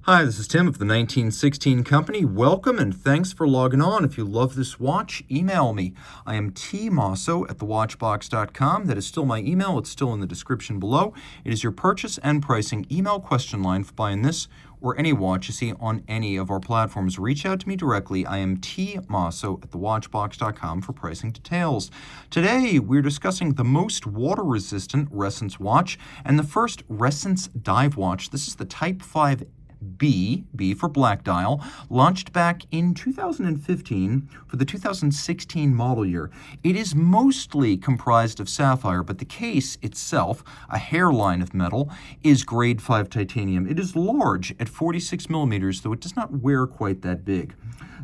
Hi, this is Tim of the 1916 Company. Welcome and thanks for logging on. If you love this watch, email me. I am Team Mosso at thewatchbox.com. That is still my email. It's still in the description below. It is your purchase and pricing email question line for buying this or any watch you see on any of our platforms. Reach out to me directly. I am T. Mosso at thewatchbox.com for pricing details. Today, we're discussing the most water-resistant Ressence watch and the first Ressence dive watch. This is the Type 5B, B for black dial, launched back in 2015 for the 2016 model year. It is mostly comprised of sapphire, but the case itself, a hairline of metal, is grade 5 titanium. It is large at 46 millimeters, though it does not wear quite that big.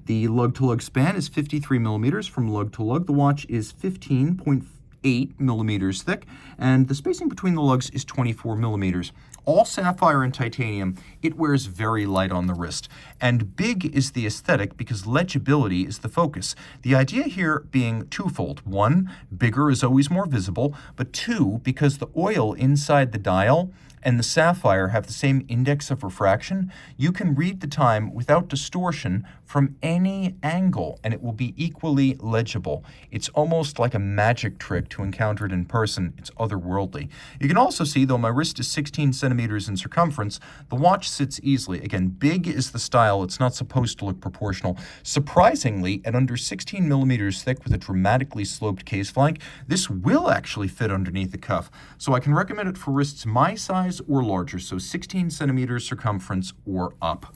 The lug-to-lug span is 53 millimeters from lug to lug. The watch is 15.8 millimeters thick, and the spacing between the lugs is 24 millimeters. All sapphire and titanium, it wears very light on the wrist. And big is the aesthetic because legibility is the focus. The idea here being twofold. One, bigger is always more visible, but two, because the oil inside the dial and the sapphire have the same index of refraction, you can read the time without distortion from any angle, and it will be equally legible. It's almost like a magic trick to encounter it in person. It's otherworldly. You can also see, though my wrist is 16 centimeters in circumference, the watch sits easily. Again, big is the style. It's not supposed to look proportional. Surprisingly, at under 16 millimeters thick with a dramatically sloped case flank, this will actually fit underneath the cuff. So I can recommend it for wrists my size or larger, so 16 centimeters circumference or up.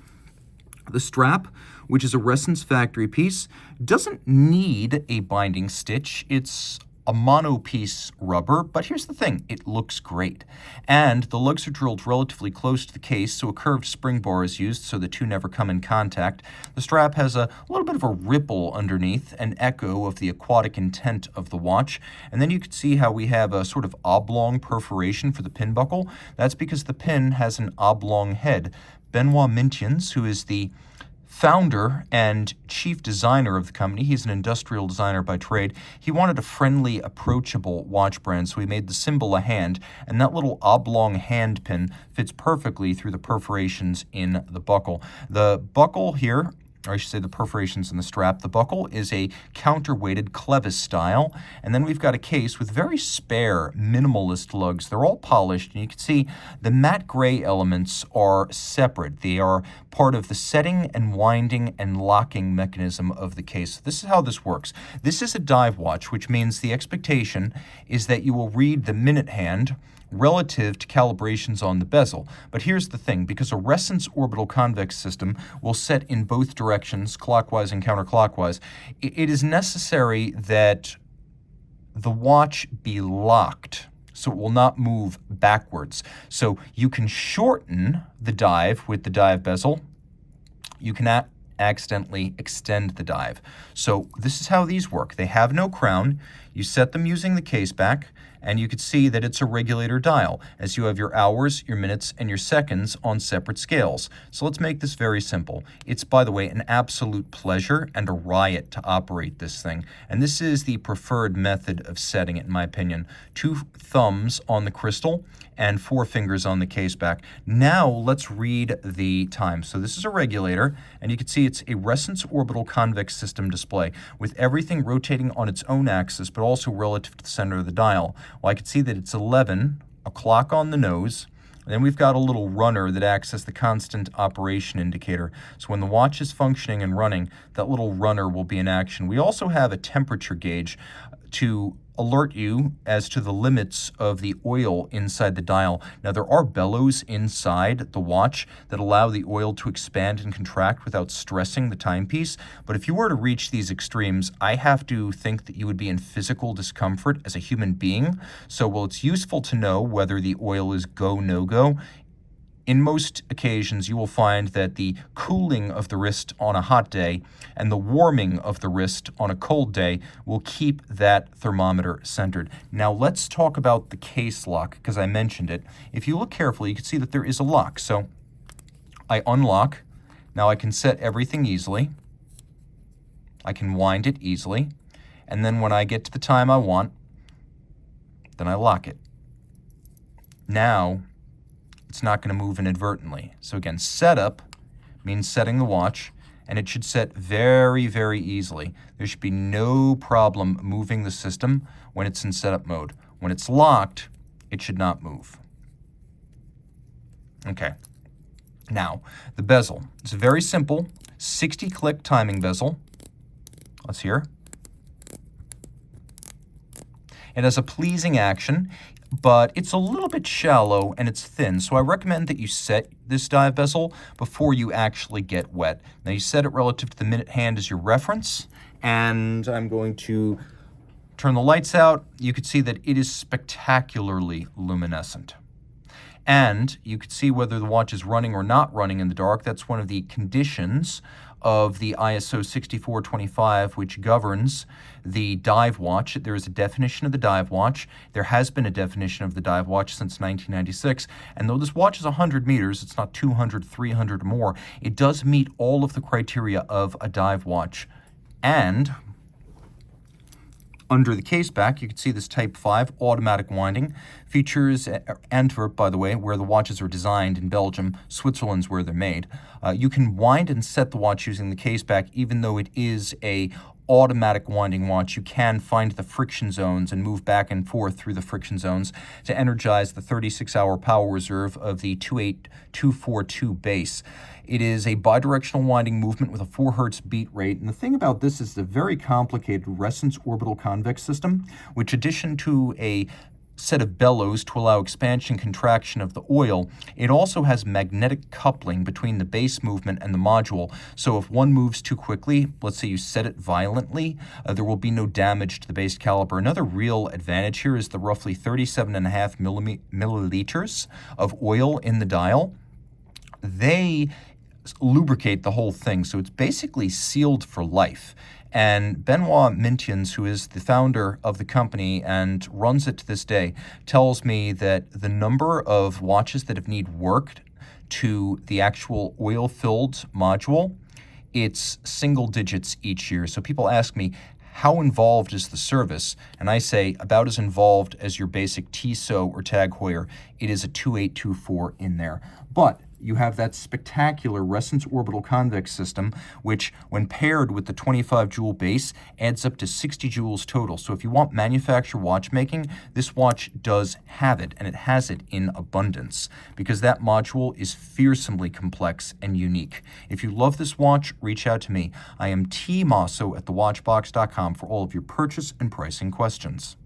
The strap, which is a Ressence factory piece, doesn't need a binding stitch. It's a mono-piece rubber, but here's the thing, it looks great. And the lugs are drilled relatively close to the case, so a curved spring bar is used so the two never come in contact. The strap has a little bit of a ripple underneath, an echo of the aquatic intent of the watch. And then you can see how we have a sort of oblong perforation for the pin buckle. That's because the pin has an oblong head. Benoit Mintians, who is the founder and chief designer of the company, he's an industrial designer by trade, he wanted a friendly, approachable watch brand, so he made the symbol a hand, and that little oblong hand pin fits perfectly through the perforations in the buckle. The buckle here, or I should say the perforations in the strap, the buckle is a counterweighted clevis style, and then we've got a case with very spare, minimalist lugs. They're all polished, and you can see the matte gray elements are separate. They are part of the setting and winding and locking mechanism of the case. This is how this works. This is a dive watch, which means the expectation is that you will read the minute hand relative to calibrations on the bezel. But here's the thing, because a Ressence orbital convex system will set in both directions, clockwise and counterclockwise, it is necessary that the watch be locked so it will not move backwards. So you can shorten the dive with the dive bezel. You cannot accidentally extend the dive. So this is how these work. They have no crown. You set them using the case back, and you can see that it's a regulator dial, as you have your hours, your minutes, and your seconds on separate scales. So let's make this very simple. It's, by the way, an absolute pleasure and a riot to operate this thing. And this is the preferred method of setting it, in my opinion. 2 thumbs on the crystal and 4 fingers on the case back. Now let's read the time. So this is a regulator, and you can see it's a Ressence orbital convex system display with everything rotating on its own axis, but also relative to the center of the dial. Well, I can see that it's 11, a clock on the nose, and then we've got a little runner that acts as the constant operation indicator. So when the watch is functioning and running, that little runner will be in action. We also have a temperature gauge to alert you as to the limits of the oil inside the dial. Now, there are bellows inside the watch that allow the oil to expand and contract without stressing the timepiece. But if you were to reach these extremes, I have to think that you would be in physical discomfort as a human being. So while it's useful to know whether the oil is go, no-go, in most occasions, you will find that the cooling of the wrist on a hot day and the warming of the wrist on a cold day will keep that thermometer centered. Now let's talk about the case lock, because I mentioned it. If you look carefully, you can see that there is a lock. So I unlock. Now I can set everything easily. I can wind it easily. And then when I get to the time I want, then I lock it. Now, it's not going to move inadvertently. So again, setup means setting the watch, and it should set very, very easily. There should be no problem moving the system when it's in setup mode. When it's locked, it should not move. Okay. Now, the bezel. It's a very simple 60-click timing bezel. Let's hear. It has a pleasing action, but it's a little bit shallow and it's thin. So I recommend that you set this dive bezel before you actually get wet. Now you set it relative to the minute hand as your reference, and I'm going to turn the lights out. You can see that it is spectacularly luminescent. And you can see whether the watch is running or not running in the dark. That's one of the conditions of the ISO 6425, which governs the dive watch. There is a definition of the dive watch. There has been a definition of the dive watch since 1996. And though this watch is 100 meters, it's not 200, 300 more, it does meet all of the criteria of a dive watch. And under the case back, you can see this Type 5 automatic winding. Features Antwerp, by the way, where the watches are designed in Belgium. Switzerland's where they're made. You can wind and set the watch using the case back, even though it is a automatic winding watch. You can find the friction zones and move back and forth through the friction zones to energize the 36-hour power reserve of the 28242 base. It is a bidirectional winding movement with a 4 Hz beat rate. And the thing about this is the very complicated Ressence orbital convex system, which in addition to a set of bellows to allow expansion and contraction of the oil, it also has magnetic coupling between the base movement and the module. So if one moves too quickly, let's say you set it violently, there will be no damage to the base caliper. Another real advantage here is the roughly 37.5 milliliters of oil in the dial. They lubricate the whole thing, so it's basically sealed for life. And Benoit Mintians, who is the founder of the company and runs it to this day, tells me that the number of watches that have need worked to the actual oil-filled module, it's single digits each year. So people ask me, how involved is the service? And I say about as involved as your basic Tissot or Tag Heuer. It is a 2824 in there. But you have that spectacular Ressence orbital convex system, which when paired with the 25 joule base adds up to 60 joules total. So if you want manufacturer watchmaking, this watch does have it, and it has it in abundance because that module is fearsomely complex and unique. If you love this watch, reach out to me. I am Team Mosso at thewatchbox.com for all of your purchase and pricing questions.